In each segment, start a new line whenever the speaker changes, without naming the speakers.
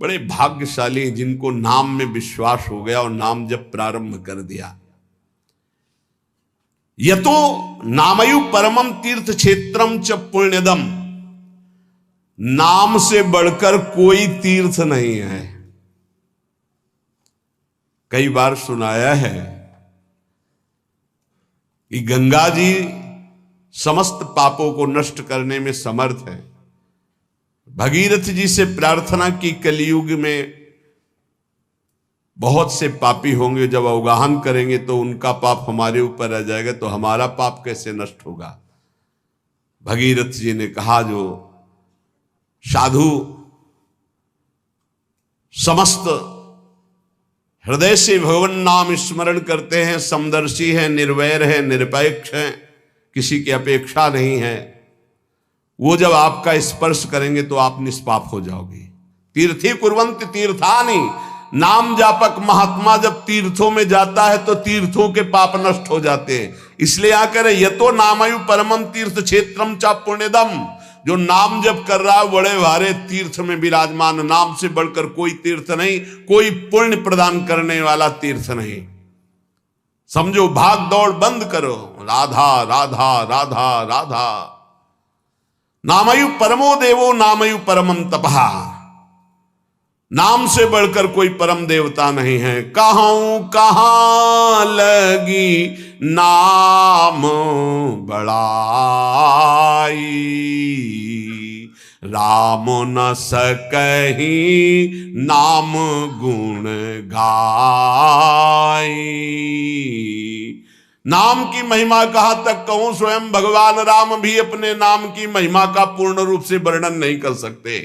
बड़े भाग्यशाली जिनको नाम में विश्वास हो गया और नाम जब प्रारंभ कर दिया। यतो नामयु परमम तीर्थ क्षेत्रम च पुण्यदम, नाम से बढ़कर कोई तीर्थ नहीं है। कई बार सुनाया है कि गंगा जी समस्त पापों को नष्ट करने में समर्थ है। भगीरथ जी से प्रार्थना की कलयुग में बहुत से पापी होंगे, जब अवगाहन करेंगे तो उनका पाप हमारे ऊपर आ जाएगा, तो हमारा पाप कैसे नष्ट होगा। भगीरथ जी ने कहा, जो साधु समस्त हृदय से भगवान नाम स्मरण करते हैं, समदर्शी है, निर्वैर है, निरपेक्ष है, किसी की अपेक्षा नहीं है, वो जब आपका स्पर्श करेंगे तो आप निष्पाप हो जाओगे। तीर्थी कुर्वन्ति तीर्थानि, नाम जापक महात्मा जब तीर्थों में जाता है तो तीर्थों के पाप नष्ट हो जाते हैं। इसलिए आकर यतो नामयु परमम तीर्थ क्षेत्रम चा पुण्यदम, जो नाम जप कर रहा है बड़े भारे तीर्थ में विराजमान, नाम से बढ़कर कोई तीर्थ नहीं, कोई पुण्य प्रदान करने वाला तीर्थ नहीं। समझो, भाग दौड़ बंद करो, राधा राधा राधा राधा। नामयु परमो देवो नामयु परमम तपहा, नाम से बढ़कर कोई परम देवता नहीं है। कहूं कहां लगी नाम बड़ाई, राम न सकही नाम गुण गाई। नाम की महिमा कहां तक कहूं, स्वयं भगवान राम भी अपने नाम की महिमा का पूर्ण रूप से वर्णन नहीं कर सकते।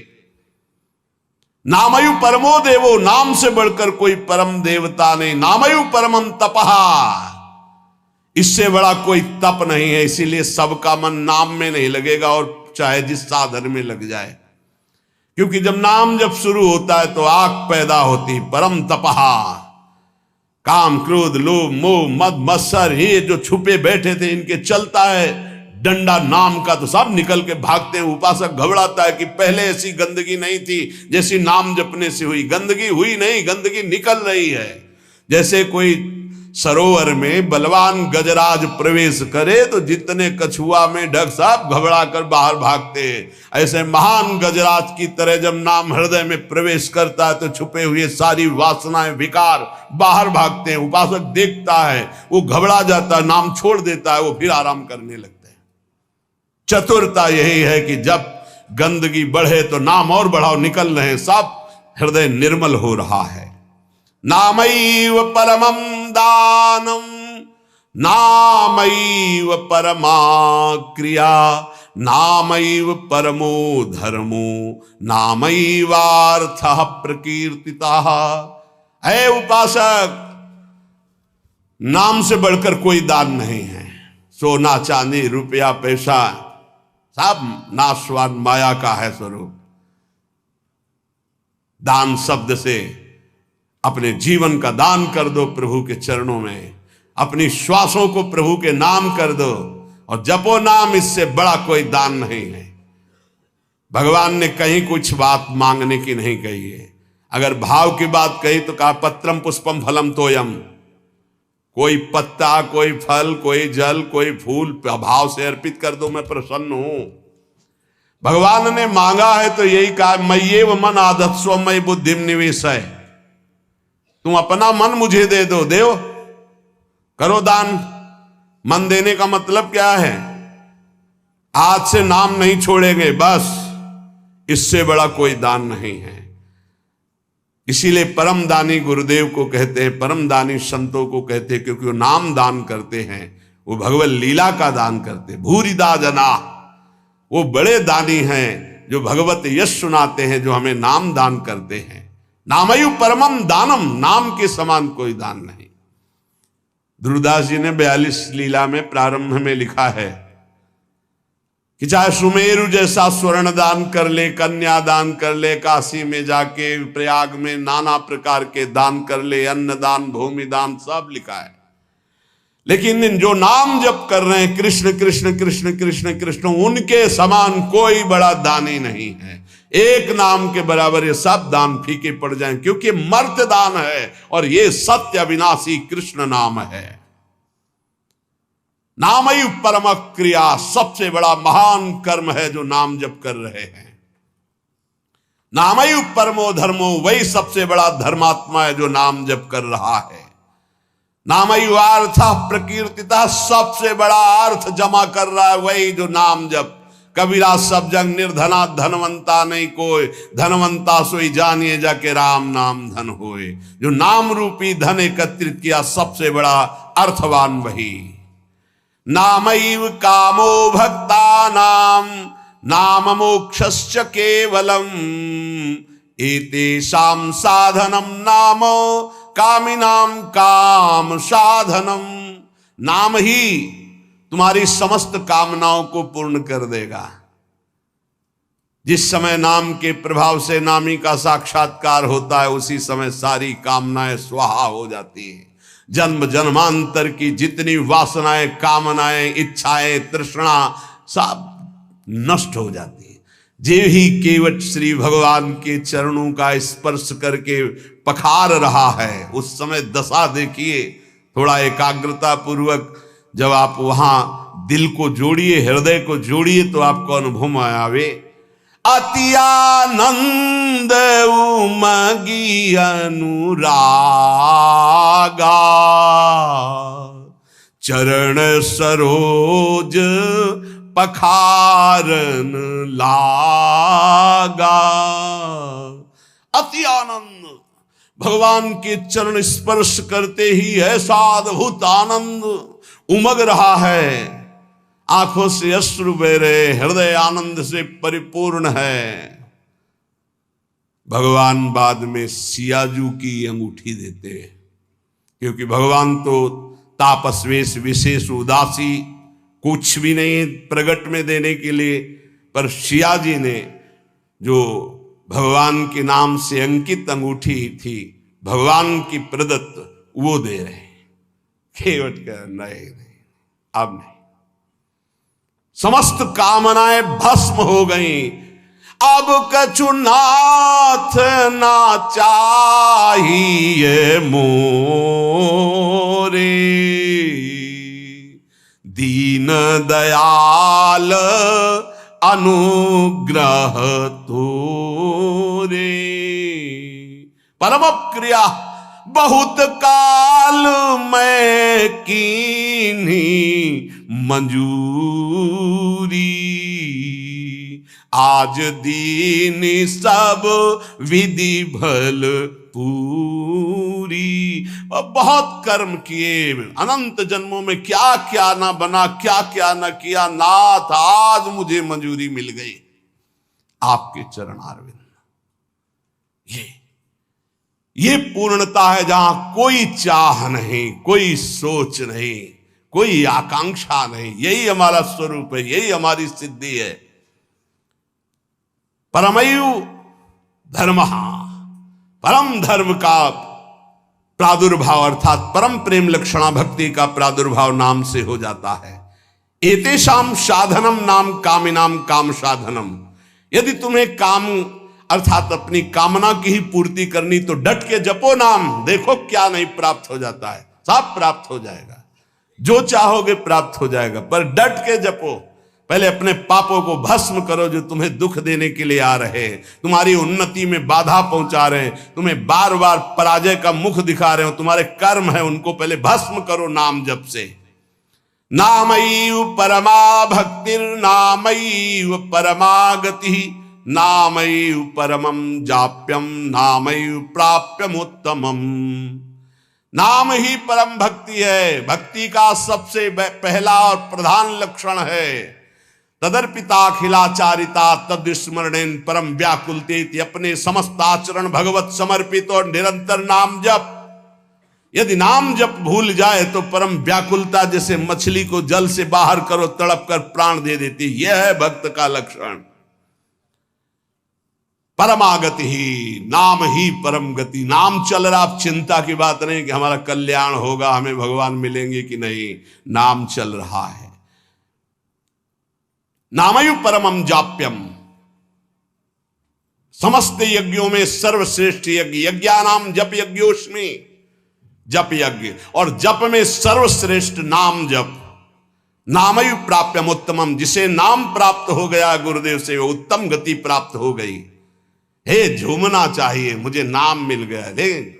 नामयु परमो देवो, नाम से बढ़कर कोई परम देवता नहीं। नामयु परमम तपहा, इससे बड़ा कोई तप नहीं है। इसीलिए सबका मन नाम में नहीं लगेगा, और चाहे जिस साधन में लग जाए, क्योंकि जब नाम जब शुरू होता है तो आग पैदा होती। परम तपहा, काम क्रोध लोभ मोह मद मत्सर, ये जो छुपे बैठे थे इनके चलता है डंडा नाम का, तो सब निकल के भागते हैं। उपासक घबराता है कि पहले ऐसी गंदगी नहीं थी जैसी नाम जपने से हुई। गंदगी हुई नहीं, गंदगी निकल रही है। जैसे कोई सरोवर में बलवान गजराज प्रवेश करे तो जितने कछुआ में ढक सब घबरा कर बाहर भागते हैं, ऐसे महान गजराज की तरह जब नाम हृदय में प्रवेश करता है तो छुपे हुए सारी वासनाएं विकार बाहर भागते हैं। उपासक देखता है, वो घबरा जाता है, नाम छोड़ देता है, वो फिर आराम करने लगता है। चतुरता यही है कि जब गंदगी बढ़े तो नाम और बढ़ाओ, निकल रहे हैं, सब हृदय निर्मल हो रहा है। नामैव परमं दानम नामैव परमा क्रिया, नामैव परमो धर्मो नामैवार्थः प्रकीर्तितः। ऐ उपासक, नाम से बढ़कर कोई दान नहीं है। सोना चांदी रुपया पैसा सब नाशवान माया का है स्वरूप। दान शब्द से अपने जीवन का दान कर दो प्रभु के चरणों में, अपनी श्वासों को प्रभु के नाम कर दो और जपो नाम, इससे बड़ा कोई दान नहीं है। भगवान ने कहीं कुछ बात मांगने की नहीं कही है। अगर भाव की बात कही तो कहा पत्रम पुष्पम फलम तोयम, कोई पत्ता, कोई फल, कोई जल, कोई फूल भाव से अर्पित कर दो, मैं प्रसन्न हूं। भगवान ने मांगा है तो यही कहा, मय्येव मन आधत्स्व मयि बुद्धिम निवेशय, तुम अपना मन मुझे दे दो, देव करो दान। मन देने का मतलब क्या है? आज से नाम नहीं छोड़ेंगे, बस, इससे बड़ा कोई दान नहीं है। इसीलिए परम दानी गुरुदेव को कहते हैं, परम दानी संतों को कहते हैं, क्योंकि वो नाम दान करते हैं, वो भगवत लीला का दान करते हैं। भूरिदा जना, वो बड़े दानी हैं जो भगवत यश सुनाते हैं, जो हमें नाम दान करते हैं। नामयु परमम दानम, नाम के समान कोई दान नहीं। ध्रुवदास जी ने 42 लीला में प्रारंभ में लिखा है कि चाहे सुमेरु जैसा स्वर्ण दान कर ले, कन्या दान कर ले, काशी में जाके प्रयाग में नाना प्रकार के दान कर ले, अन्न दान, भूमि दान, सब लिखा है। लेकिन जो नाम जप कर रहे हैं कृष्ण कृष्ण कृष्ण कृष्ण कृष्ण, उनके समान कोई बड़ा दानी नहीं है। एक नाम के बराबर ये सब दान फीके पड़ जाएं, क्योंकि मर्त्य दान है और ये सत्य अविनाशी कृष्ण नाम है। नामैव परम क्रिया, सबसे बड़ा महान कर्म है जो नाम जप कर रहे हैं। नामैव परमो धर्मो, वही सबसे बड़ा धर्मात्मा है जो नाम जप कर रहा है। नामैव अर्थ प्रकीर्तिता, सबसे बड़ा अर्थ जमा कर रहा है वही जो नाम जप। कबीरा सब जग निर्धना, धनवंता नहीं कोई, धनवंता सोई जानिए जाके राम नाम धन होए। जो नाम रूपी धन एकत्रित किया, सबसे बड़ा अर्थवान वही। नामैव कामो भक्तानां नाम मोक्षश्च केवलम, एतेषां साधनम नाम कामिनां काम साधनम। नाम ही तुम्हारी समस्त कामनाओं को पूर्ण कर देगा। जिस समय नाम के प्रभाव से नामी का साक्षात्कार होता है, उसी समय सारी कामनाएं स्वाहा हो जाती हैं। जन्म जन्मांतर की जितनी वासनाएं, कामनाएं, इच्छाएं, तृष्णा सब नष्ट हो जाती है। जे ही केवट श्री भगवान के चरणों का स्पर्श करके पखार रहा है, उस समय दशा देखिए। थोड़ा एकाग्रता पूर्वक जब आप वहां दिल को जोड़िए, हृदय को जोड़िए, तो आपको अनुभव में आवे। अति आनंद उमगी अनुरागा, चरण सरोज पखारन लागा। अति आनंद, भगवान के चरण स्पर्श करते ही ऐसा अद्भुत आनंद उमग रहा है। आंखों से अश्रु बह रहे, हृदय आनंद से परिपूर्ण है। भगवान बाद में सियाजू की अंगूठी देते हैं, क्योंकि भगवान तो तापस्वेश विशेष उदासी, कुछ भी नहीं प्रगट में देने के लिए, पर सिया जी ने जो भगवान के नाम से अंकित अंगूठी थी, भगवान की प्रदत्त, वो दे रहे हैं। केवट का नहीं, अब नहीं। समस्त कामनाएं भस्म हो गई। अब कछु नाथ ना चाहिए मोरे, दीन दयाल अनुग्रह तोरे। परम क्रिया बहुत काल में कीन्ही मंजूरी, आज दीन सब विधि भल पूरी। बहुत कर्म किए, अनंत जन्मों में क्या क्या ना बना, क्या क्या ना किया, नाथ आज मुझे मंजूरी मिल गई आपके चरणारविंद। ये पूर्णता है जहां कोई चाह नहीं, कोई सोच नहीं, कोई आकांक्षा नहीं। यही हमारा स्वरूप है, यही हमारी सिद्धि है। परमैव धर्मः, परम धर्म का प्रादुर्भाव अर्थात परम प्रेम लक्षणा भक्ति का प्रादुर्भाव नाम से हो जाता है। एतेषाम साधनम नाम कामिनाम काम साधनम। यदि तुम्हें काम अर्थात अपनी कामना की ही पूर्ति करनी, तो डट के जपो नाम, देखो क्या नहीं प्राप्त हो जाता है। सब प्राप्त हो जाएगा, जो चाहोगे प्राप्त हो जाएगा, पर डट के जपो। पहले अपने पापों को भस्म करो जो तुम्हें दुख देने के लिए आ रहे हैं, तुम्हारी उन्नति में बाधा पहुंचा रहे हैं, तुम्हें बार बार पराजय का मुख दिखा रहे हो, तुम्हारे कर्म है, उनको पहले भस्म करो नाम जप से। नामैव परमा भक्तिर् नामैव परमा गति, नामैव परमं जाप्यम नामैव प्राप्यम उत्तमम। नाम ही परम भक्ति है, भक्ति का सबसे पहला और प्रधान लक्षण है। तदर्पिताखिलाचारिता तद्स्मरणेन परम व्याकुलते, अपने समस्त आचरण भगवत समर्पित और निरंतर नाम जप। यदि नाम जप भूल जाए तो परम व्याकुलता, जैसे मछली को जल से बाहर करो तड़प कर प्राण दे देती, यह है भक्त का लक्षण। परमागति ही, नाम ही परम गति। नाम चल रहा, आप चिंता की बात नहीं कि हमारा कल्याण होगा, हमें भगवान मिलेंगे कि नहीं, नाम चल रहा है। नामैव परमं जाप्यम, समस्त यज्ञों में सर्वश्रेष्ठ यज्ञ, यज्ञानाम जप यज्ञोस्मि, जप यज्ञ, और जप में सर्वश्रेष्ठ नाम जप। नामयु प्राप्यम उत्तमम, जिसे नाम प्राप्त हो गया गुरुदेव से वो उत्तम गति प्राप्त हो गई। हे झूमना चाहिए, मुझे नाम मिल गया, हे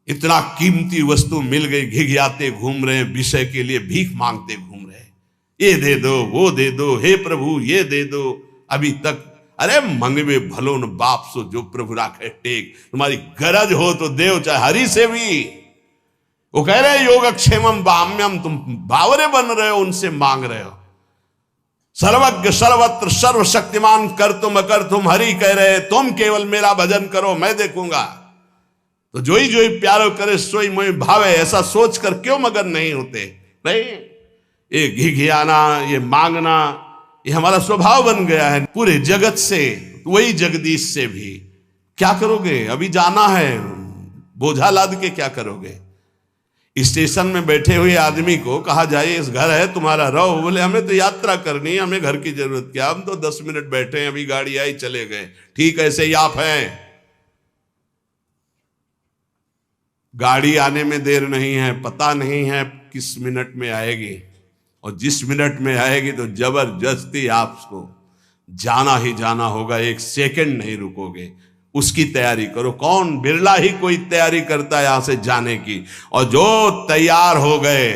इतना कीमती वस्तु मिल गई, घिघियाते घूम रहे हैं, विषय के लिए भीख मांगते घूम रहे हैं, ये दे दो वो दे दो, हे प्रभु ये दे दो। अभी तक अरे मंगवे भलो न बाप सो जो प्रभु राखे टेक, तुम्हारी गरज हो तो देव, चाहे हरि से भी। वो कह रहे हैं योगक्षेमम बाम्यम, तुम बावरे बन रहे हो, उनसे मांग रहे हो। सर्वज्ञ सर्वत्र सर्वशक्तिमान कर तुम अकर तुम, हरि कह रहे तुम केवल मेरा भजन करो, मैं देखूंगा। तो जो ही प्यारो करे सोई मोहि भावे, ऐसा सोच कर क्यों मगन नहीं होते? नहीं, ये घिघियाना, ये मांगना, ये हमारा स्वभाव बन गया है पूरे जगत से, वही जगदीश से भी। क्या करोगे? अभी जाना है, बोझा लाद के क्या करोगे? स्टेशन में बैठे हुए आदमी को कहा जाए इस घर है तुम्हारा, रहो। बोले हमें तो यात्रा करनी है, हमें घर की जरूरत क्या, हम तो 10 मिनट बैठे हैं, अभी गाड़ी आई चले गए। ठीक ऐसे ही आप हैं, गाड़ी आने में देर नहीं है, पता नहीं है किस मिनट में आएगी, और जिस मिनट में आएगी तो जबरदस्ती आपको जाना ही जाना होगा, एक सेकंड नहीं रुकोगे, उसकी तैयारी करो। कौन, बिरला ही कोई तैयारी करता है यहां से जाने की, और जो तैयार हो गए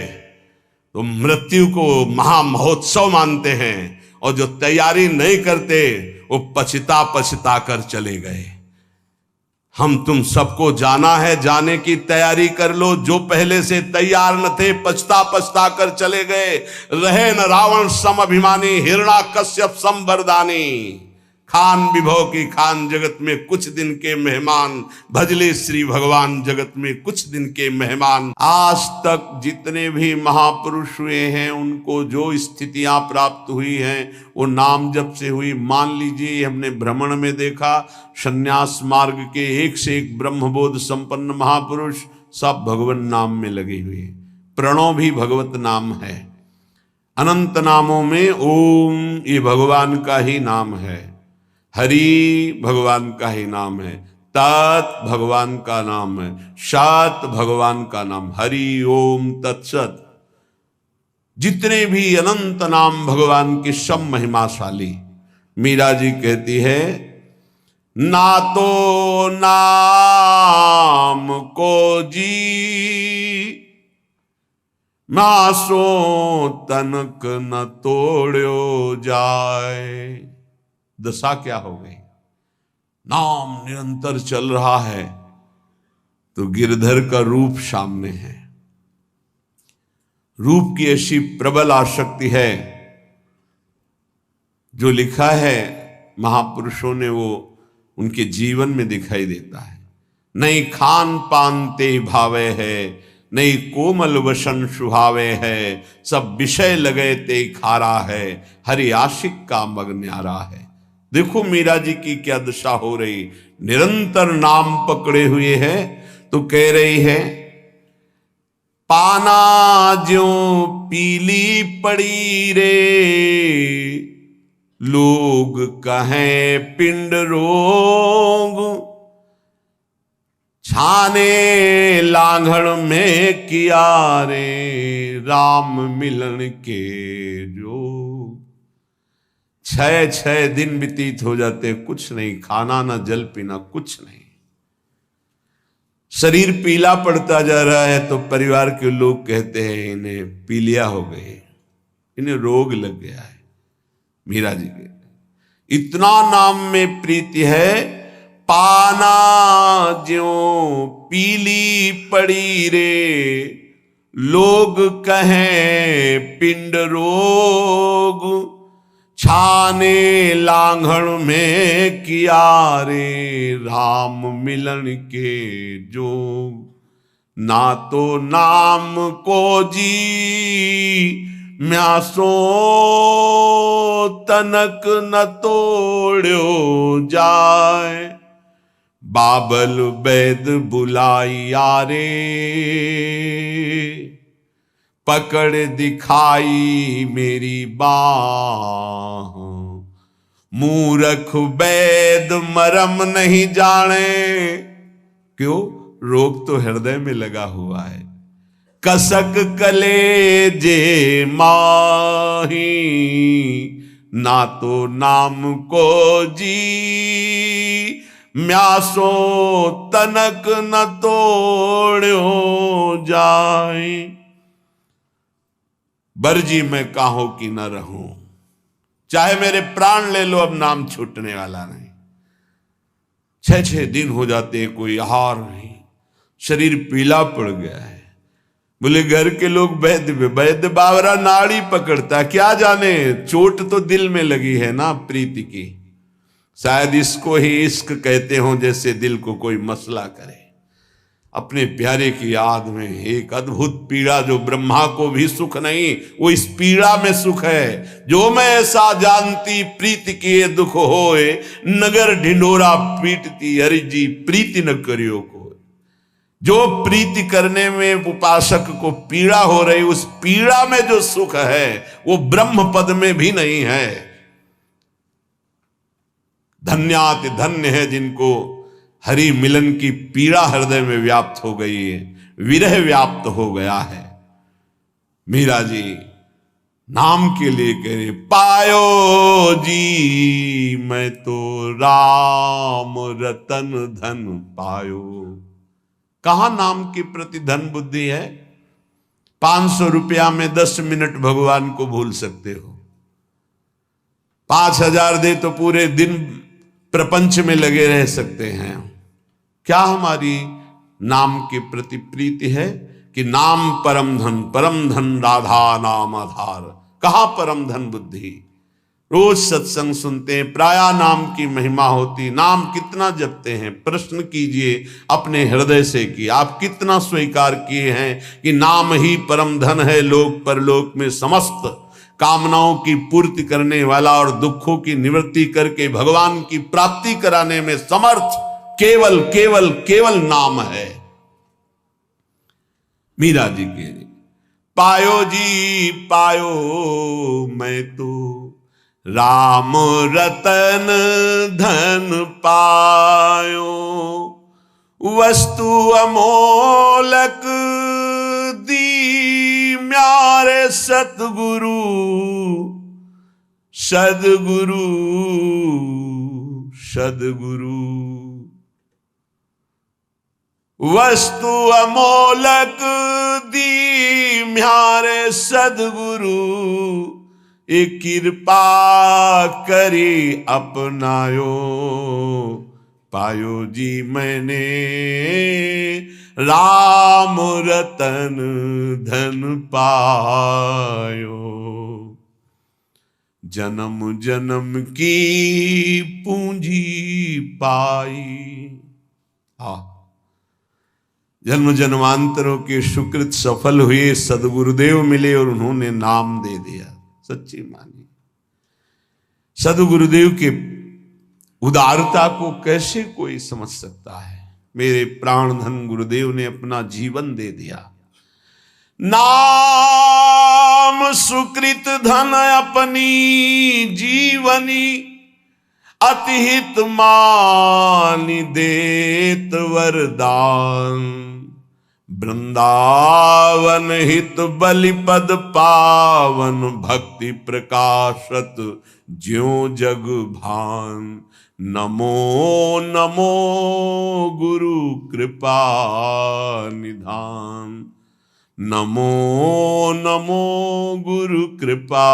तो मृत्यु को महामहोत्सव मानते हैं, और जो तैयारी नहीं करते वो पछता पछता कर चले गए। हम तुम सबको जाना है, जाने की तैयारी कर लो। जो पहले से तैयार न थे पछता पछता कर चले गए। रहे न रावण सम अभिमानी, हिरणाकश्यप सम वरदानी। खान विभव की खान, जगत में कुछ दिन के मेहमान, भजले श्री भगवान जगत में कुछ दिन के मेहमान। आज तक जितने भी महापुरुष हुए हैं उनको जो स्थितियां प्राप्त हुई हैं वो नाम जप से हुई। मान लीजिए हमने भ्रमण में देखा, संन्यास मार्ग के एक से एक ब्रह्मबोध संपन्न महापुरुष सब भगवान नाम में लगे हुए। प्रणव भी भगवत नाम है। अनंत नामों में ओम ये भगवान का ही नाम है, हरि भगवान का ही नाम है, तत् भगवान का नाम है, सत भगवान का नाम, हरि ओम तत्सत। जितने भी अनंत नाम भगवान के सब महिमाशाली। मीरा जी कहती है, ना तो नाम को जी मासो तनक न तोड़ो जाए। दशा क्या हो गई? नाम निरंतर चल रहा है तो गिरधर का रूप सामने है। रूप की ऐसी प्रबल आसक्ति है, जो लिखा है महापुरुषों ने वो उनके जीवन में दिखाई देता है। नहीं खान पान ते भावे है, नहीं कोमल वसन सुहावे है, सब विषय लगे ते खारा है, हरि आशिक का मग न्यारा है। देखो मीरा जी की क्या दशा हो रही, निरंतर नाम पकड़े हुए है। तो कह रही है, पाना ज्यों पीली पड़ी रे, लोग कहें पिंड रोग, छाने लांघड़ में किया रे, राम मिलन के जोग। 6 दिन व्यतीत हो जाते, कुछ नहीं, खाना ना जल पीना, कुछ नहीं। शरीर पीला पड़ता जा रहा है तो परिवार के लोग कहते हैं इन्हें पीलिया हो गए, इन्हें रोग लग गया है। मीरा जी के इतना नाम में प्रीति है। पाना ज्यों पीली पड़ी रे, लोग कहें पिंड रोग, छाने लांघड़ में किया रे, राम मिलन के जोग। ना तो नाम को जी म्यासो तनक न तोड़ो जाए, बाबल वैद बुलाइया रे, पकड़ दिखाई मेरी बाह, मूरख वैद मरम नहीं जाने। क्यों? रोग तो हृदय में लगा हुआ है। कसक कलेजे माही, ना तो नाम को जी, म्यासो तनक न तोड़ो जाए। बरजी मैं काहो की न रहूं, चाहे मेरे प्राण ले लो, अब नाम छूटने वाला नहीं। 6-6 दिन हो जाते हैं, कोई आहार नहीं, शरीर पीला पड़ गया है। बोले घर के लोग वैद्य बावरा नाड़ी पकड़ता, क्या जाने चोट तो दिल में लगी है ना प्रीति की। शायद इसको ही इश्क कहते हो, जैसे दिल को कोई मसला करे। अपने प्यारे की याद में एक अद्भुत पीड़ा, जो ब्रह्मा को भी सुख नहीं, वो इस पीड़ा में सुख है। जो मैं ऐसा जानती प्रीति किए दुख होए, नगर ढिंडोरा पीटती हरि जी प्रीति न करियो को। जो प्रीति करने में उपासक को पीड़ा हो रही, उस पीड़ा में जो सुख है वो ब्रह्म पद में भी नहीं है। धन्याति धन्य है जिनको हरि मिलन की पीड़ा हृदय में व्याप्त हो गई है, विरह व्याप्त हो गया है। मीरा जी नाम के लिए कह रहे, पायो जी मैं तो राम रतन धन पायो। कहां नाम के प्रति धन बुद्धि है? 500 रुपया में 10 मिनट भगवान को भूल सकते हो। 5000 दे तो पूरे दिन प्रपंच में लगे रह सकते हैं। क्या हमारी नाम के प्रति प्रीति है कि नाम परम धन राधा नाम आधार। कहां परम धन बुद्धि? रोज सत्संग सुनते हैं, प्राया नाम की महिमा होती, नाम कितना जपते हैं? प्रश्न कीजिए अपने हृदय से कि आप कितना स्वीकार किए हैं कि नाम ही परम धन है, लोक परलोक में समस्त कामनाओं की पूर्ति करने वाला और दुखों की निवृत्ति करके भगवान की प्राप्ति कराने में समर्थ केवल केवल केवल नाम है। मीरा जी के पायो जी पायो मैं तो राम रतन धन पायो, वस्तु अमोलक दी म्यारे सतगुरु सदगुरु सदगुरु। वस्तु अमोलक दी म्यारे सदगुरु, एक कृपा करी अपनायो। पायो जी मैंने राम रतन धन पायो, जन्म जन्म की पूंजी पाई। जन्म जन्मांतरों के सुकृत सफल हुए, सदगुरुदेव मिले और उन्होंने नाम दे दिया। सच्ची मानी सदगुरुदेव के उदारता को कैसे कोई समझ सकता है? मेरे प्राण धन गुरुदेव ने अपना जीवन दे दिया। नाम सुकृत धन अपनी जीवनी, अतिहित मानि देत वरदान। वृंदावन हित बलिपद पावन, भक्ति प्रकाशत ज्यों जग भान। नमो नमो गुरु कृपा निधान, नमो नमो गुरु कृपा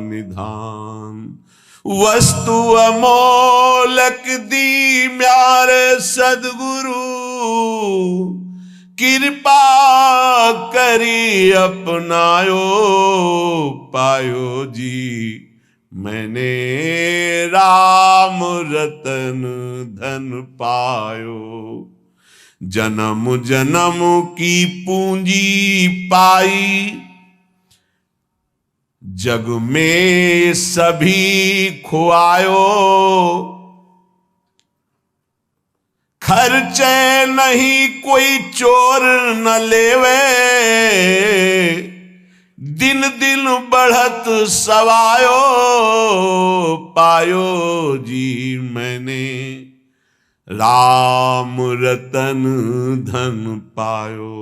निधान। वस्तु अमोलक दी म्यारे सदगुरु, कृपा करी अपनायो। पायो जी मैंने राम रतन धन पायो, जन्म जन्म की पूंजी पाई। जग में सभी खुआयो, खर्चे नहीं कोई चोर न लेवे। दिन दिन बढ़त सवायो, पायो जी मैंने राम रतन धन पायो।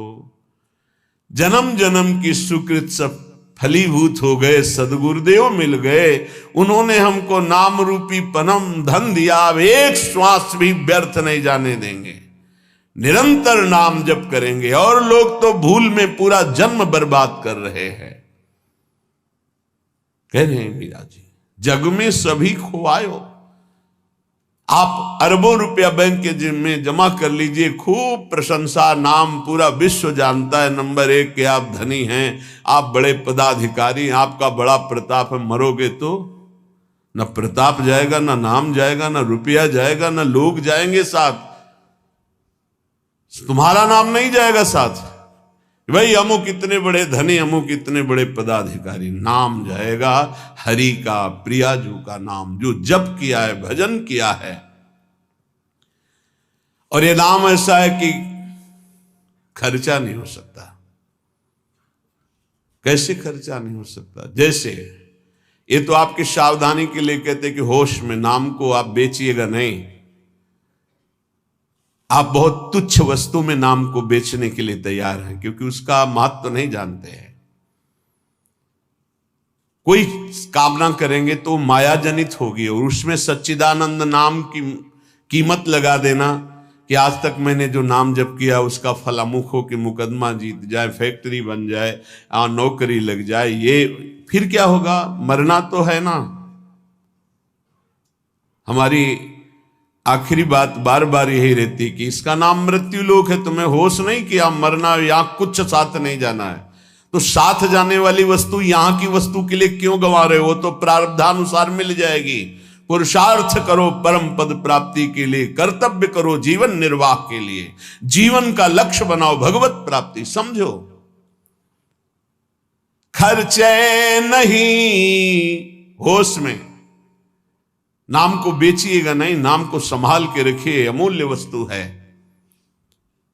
जन्म जन्म की सुकृत सब फलीभूत हो गए, सदगुरुदेव मिल गए, उन्होंने हमको नाम रूपी परम धन दिया। अब एक श्वास भी व्यर्थ नहीं जाने देंगे, निरंतर नाम जप करेंगे। और लोग तो भूल में पूरा जन्म बर्बाद कर रहे हैं। कह रहे हैं मीरा जी, जग में सभी खोआयो। आप अरबों रुपया बैंक के में जमा कर लीजिए, खूब प्रशंसा, नाम पूरा विश्व जानता है, नंबर 1 के आप धनी हैं, आप बड़े पदाधिकारी, आपका बड़ा प्रताप है। मरोगे तो न प्रताप जाएगा, न नाम जाएगा, न रुपया जाएगा, न लोग जाएंगे साथ, तुम्हारा नाम नहीं जाएगा साथ। भाई अमुक कितने बड़े धनी, अमुक कितने बड़े पदाधिकारी, नाम जाएगा हरि का, प्रियाजू का नाम, जो जप किया है, भजन किया है। और ये नाम ऐसा है कि खर्चा नहीं हो सकता। कैसे खर्चा नहीं हो सकता? जैसे ये तो आपकी सावधानी के लिए कहते हैं कि होश में नाम को आप बेचिएगा नहीं। आप बहुत तुच्छ वस्तु में नाम को बेचने के लिए तैयार हैं, क्योंकि उसका महत्व तो नहीं जानते हैं। कोई कामना करेंगे तो माया जनित होगी, और उसमें सच्चिदानंद नाम की कीमत लगा देना कि आज तक मैंने जो नाम जप किया उसका फल अमुक हो कि मुकदमा जीत जाए, फैक्ट्री बन जाए, नौकरी लग जाए, ये फिर क्या होगा? मरना तो है ना। हमारी आखिरी बात बार बार यही रहती कि इसका नाम मृत्यु लोक है, तुम्हें होश नहीं कि आप मरना, यहां कुछ साथ नहीं जाना है। तो साथ जाने वाली वस्तु यहां की वस्तु के लिए क्यों गंवा रहे हो? तो प्रारब्धानुसार मिल जाएगी। पुरुषार्थ करो परम पद प्राप्ति के लिए, कर्तव्य करो जीवन निर्वाह के लिए, जीवन का लक्ष्य बनाओ भगवत प्राप्ति। समझो, खर्चे नहीं होश में। नाम को बेचिएगा नहीं, नाम को संभाल के रखिए, अमूल्य वस्तु है।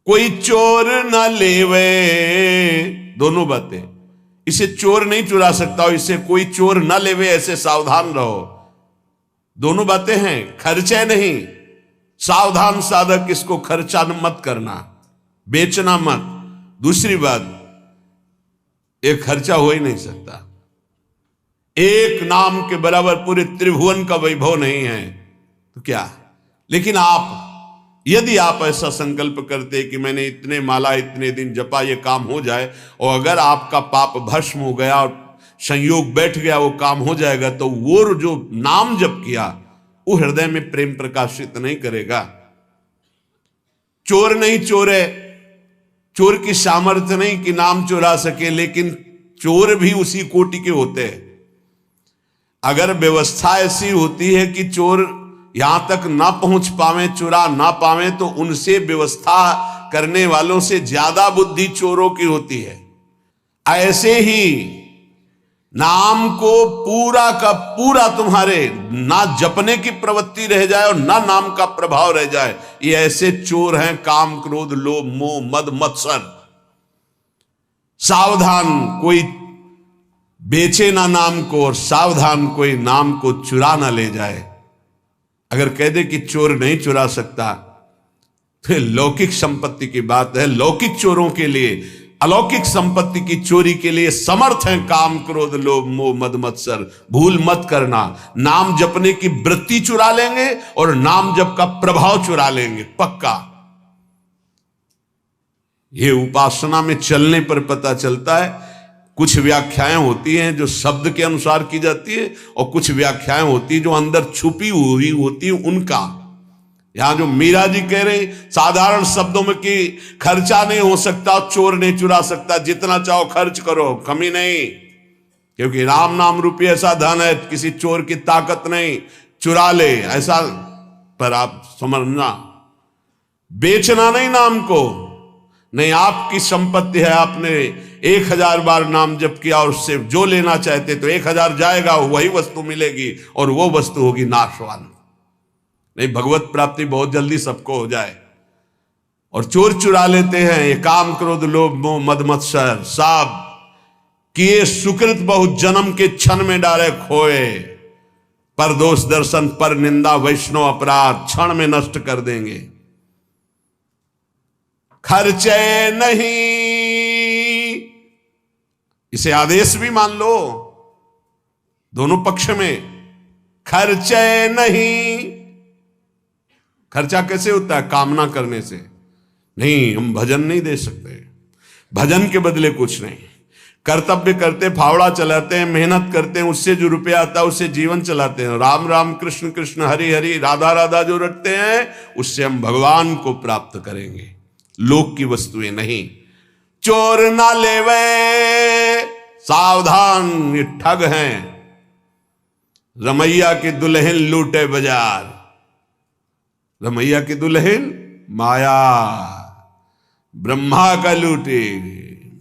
कोई चोर न लेवे, दोनों बातें, इसे चोर नहीं चुरा सकता, और इसे कोई चोर न लेवे, ऐसे सावधान रहो। दोनों बातें हैं, खर्चे नहीं, सावधान साधक, इसको खर्चा मत करना, बेचना मत। दूसरी बात, एक खर्चा हो ही नहीं सकता। एक नाम के बराबर पूरे त्रिभुवन का वैभव नहीं है तो क्या। लेकिन आप, यदि आप ऐसा संकल्प करते कि मैंने इतने माला इतने दिन जपा, ये काम हो जाए, और अगर आपका पाप भस्म हो गया और संयोग बैठ गया, वो काम हो जाएगा, तो वो जो नाम जप किया वो हृदय में प्रेम प्रकाशित नहीं करेगा। चोर नहीं चोरे, चोर की सामर्थ्य नहीं कि नाम चुरा सके, लेकिन चोर भी उसी कोटि के होते हैं। अगर व्यवस्था ऐसी होती है कि चोर यहां तक ना पहुंच पावे, चुरा ना पावे, तो उनसे व्यवस्था करने वालों से ज्यादा बुद्धि चोरों की होती है। ऐसे ही नाम को पूरा का पूरा तुम्हारे ना जपने की प्रवृत्ति रह जाए और ना नाम का प्रभाव रह जाए, ये ऐसे चोर हैं काम क्रोध लोभ मोह मद मत्सर। सावधान कोई बेचे ना नाम को, और सावधान कोई नाम को चुरा ना ले जाए। अगर कह दे कि चोर नहीं चुरा सकता, तो लौकिक संपत्ति की बात है। लौकिक चोरों के लिए, अलौकिक संपत्ति की चोरी के लिए समर्थ हैं काम क्रोध लोभ मोह मद मत्सर। भूल मत करना, नाम जपने की वृत्ति चुरा लेंगे और नाम जप का प्रभाव चुरा लेंगे, पक्का। ये उपासना में चलने पर पता चलता है। कुछ व्याख्याएं होती हैं जो शब्द के अनुसार की जाती है, और कुछ व्याख्याएं होती है जो अंदर छुपी हुई होती है उनका। यहां जो मीरा जी कह रहे साधारण शब्दों में कि खर्चा नहीं हो सकता, चोर नहीं चुरा सकता, जितना चाहो खर्च करो, कमी नहीं, क्योंकि राम नाम रूपी ऐसा धन है, किसी चोर की ताकत नहीं, चुरा ले ऐसा। पर आप समझना, बेचना नहीं नाम को, नहीं आपकी संपत्ति है, आपने 1000 बार नाम जप किया और उससे जो लेना चाहते तो 1000 जाएगा, वही वस्तु मिलेगी और वो वस्तु होगी नाशवान। नहीं, भगवत प्राप्ति बहुत जल्दी सबको हो जाए। और चोर चुरा लेते हैं, ये काम क्रोध लोभ मोह मद मत्सर सब कि ये सुकृत बहुत जन्म के क्षण में डाले खोए, पर दोष दर्शन पर निंदा वैष्णव अपराध क्षण में नष्ट कर देंगे। खर्चे नहीं, इसे आदेश भी मान लो दोनों पक्ष में। खर्चे नहीं, खर्चा कैसे होता है? कामना करने से नहीं। हम भजन नहीं दे सकते, भजन के बदले कुछ नहीं। कर्तव्य करते, फावड़ा चलाते हैं, मेहनत करते हैं, उससे जो रुपया आता है उससे जीवन चलाते हैं। राम राम कृष्ण कृष्ण हरि हरि राधा राधा जो रटते हैं उससे हम भगवान को प्राप्त करेंगे, लोक की वस्तुएं नहीं। चोर ना लेवे, सावधान ये ठग हैं। रमैया की दुल्हन लूटे बाजार, रमैया की दुल्हन माया, ब्रह्मा का लूटी,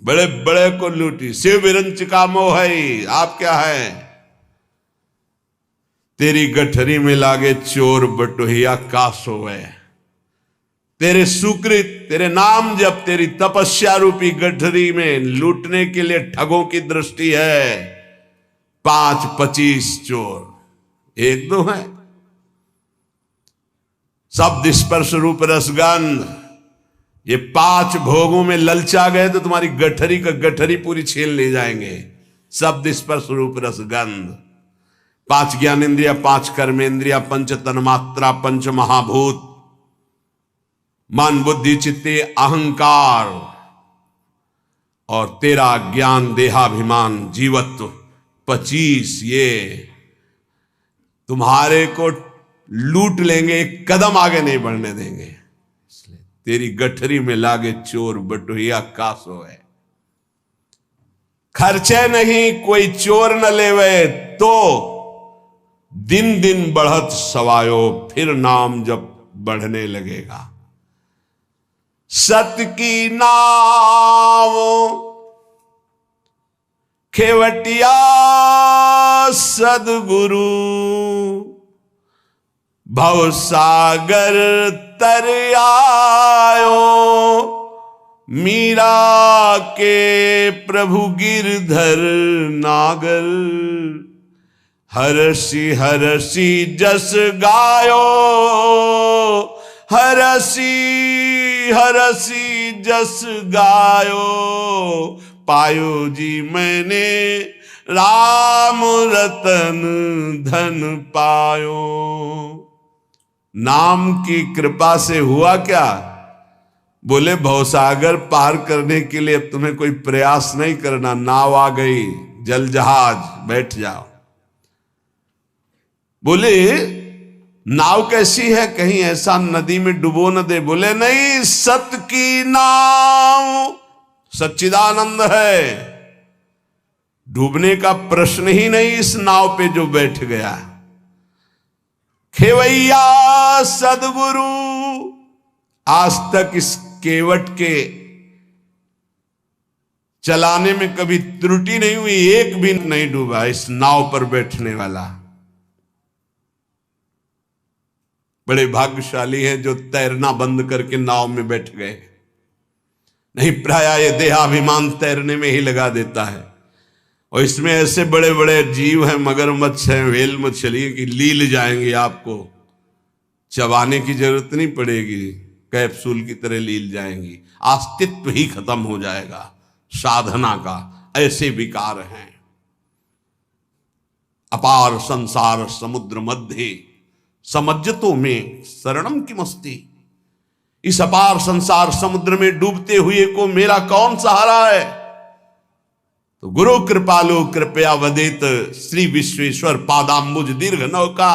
बड़े बड़े को लूटी। शिव विरंच का मोह है, आप क्या है? तेरी गठरी में लागे चोर बटोहिया का सोवे। तेरे सुकृत, तेरे नाम जब तेरी तपस्या रूपी गठरी में लूटने के लिए ठगों की दृष्टि है। 5-25 चोर, एक दो है। शब्द स्पर्श रूप रसगंध, ये 5 भोगों में ललचा गए तो तुम्हारी गठरी का गठरी पूरी छीन ले जाएंगे। शब्द स्पर्श रूप रसगंध, 5 ज्ञानेन्द्रिया, 5 कर्मेंद्रिया, 5 तन्मात्रा, 5 महाभूत, मन बुद्धि चित्ते अहंकार, और तेरा ज्ञान देहाभिमान जीवत्व 25, ये तुम्हारे को लूट लेंगे, एक कदम आगे नहीं बढ़ने देंगे। इसलिए तेरी गठरी में लागे चोर बटोहिया का सोए। खर्चे नहीं कोई चोर न लेवे, तो दिन दिन बढ़त सवायो, फिर नाम जब बढ़ने लगेगा। सत की नाव खेवटिया सदगुरु, भव सागर तर आयो। मीरा के प्रभु गिरधर नागर, हरसी हरसी जस गायो। हरसी हरसी जस गायो, पायो जी मैंने राम रतन धन पायो। नाम की कृपा से हुआ क्या? बोले भवसागर पार करने के लिए अब तुम्हें कोई प्रयास नहीं करना, नाव आ गई, जल जहाज, बैठ जाओ। बोले नाव कैसी है, कहीं ऐसा नदी में डुबो न दे। बोले नहीं, सत की नाव सच्चिदानंद है, डूबने का प्रश्न ही नहीं इस नाव पे जो बैठ गया। खेवैया सदगुरु, आज तक इस केवट के चलाने में कभी त्रुटि नहीं हुई, एक भी नहीं डूबा इस नाव पर बैठने वाला। बड़े भाग्यशाली हैं जो तैरना बंद करके नाव में बैठ गए, नहीं प्राय ये देहाभिमान तैरने में ही लगा देता है। और इसमें ऐसे बड़े बड़े जीव हैं, मगरमच्छ हैं, व्हेल मछली की लील जाएंगे, आपको चबाने की जरूरत नहीं पड़ेगी, कैप्सूल की तरह लील जाएंगी, अस्तित्व ही खत्म हो जाएगा साधना का। ऐसे विकार हैं। अपार संसार समुद्र मध्य, समज्जतों में शरणम की मस्ती। इस अपार संसार समुद्र में डूबते हुए को मेरा कौन सहारा है? तो गुरु कृपालु कृपया वदित श्री विश्वेश्वर पादाम्बुज दीर्घ नौका।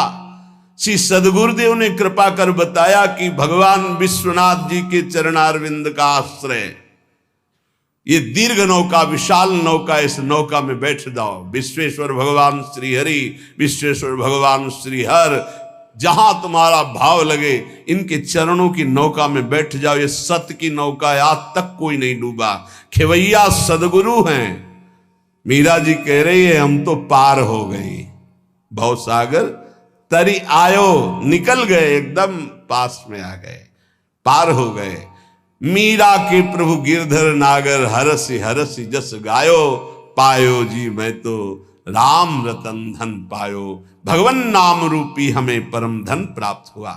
श्री सदगुरुदेव ने कृपा कर बताया कि भगवान विश्वनाथ जी के चरणारविंद का आश्रय ये दीर्घ नौका, विशाल नौका, इस नौका में बैठ जाओ। विश्वेश्वर भगवान श्री हरि, विश्वेश्वर भगवान श्री हर, जहां तुम्हारा भाव लगे इनके चरणों की नौका में बैठ जाओ। ये सत्य की नौका है, आज तक कोई नहीं डूबा। खेवैया सदगुरु हैं। मीरा जी कह रही है हम तो पार हो गई, भवसागर तरी आयो, निकल गए, एकदम पास में आ गए, पार हो गए। मीरा के प्रभु गिरधर नागर, हरसी हरसी जस गायो, पायो जी मैं तो राम रतन धन पायो, भगवन नाम रूपी हमें परम धन प्राप्त हुआ।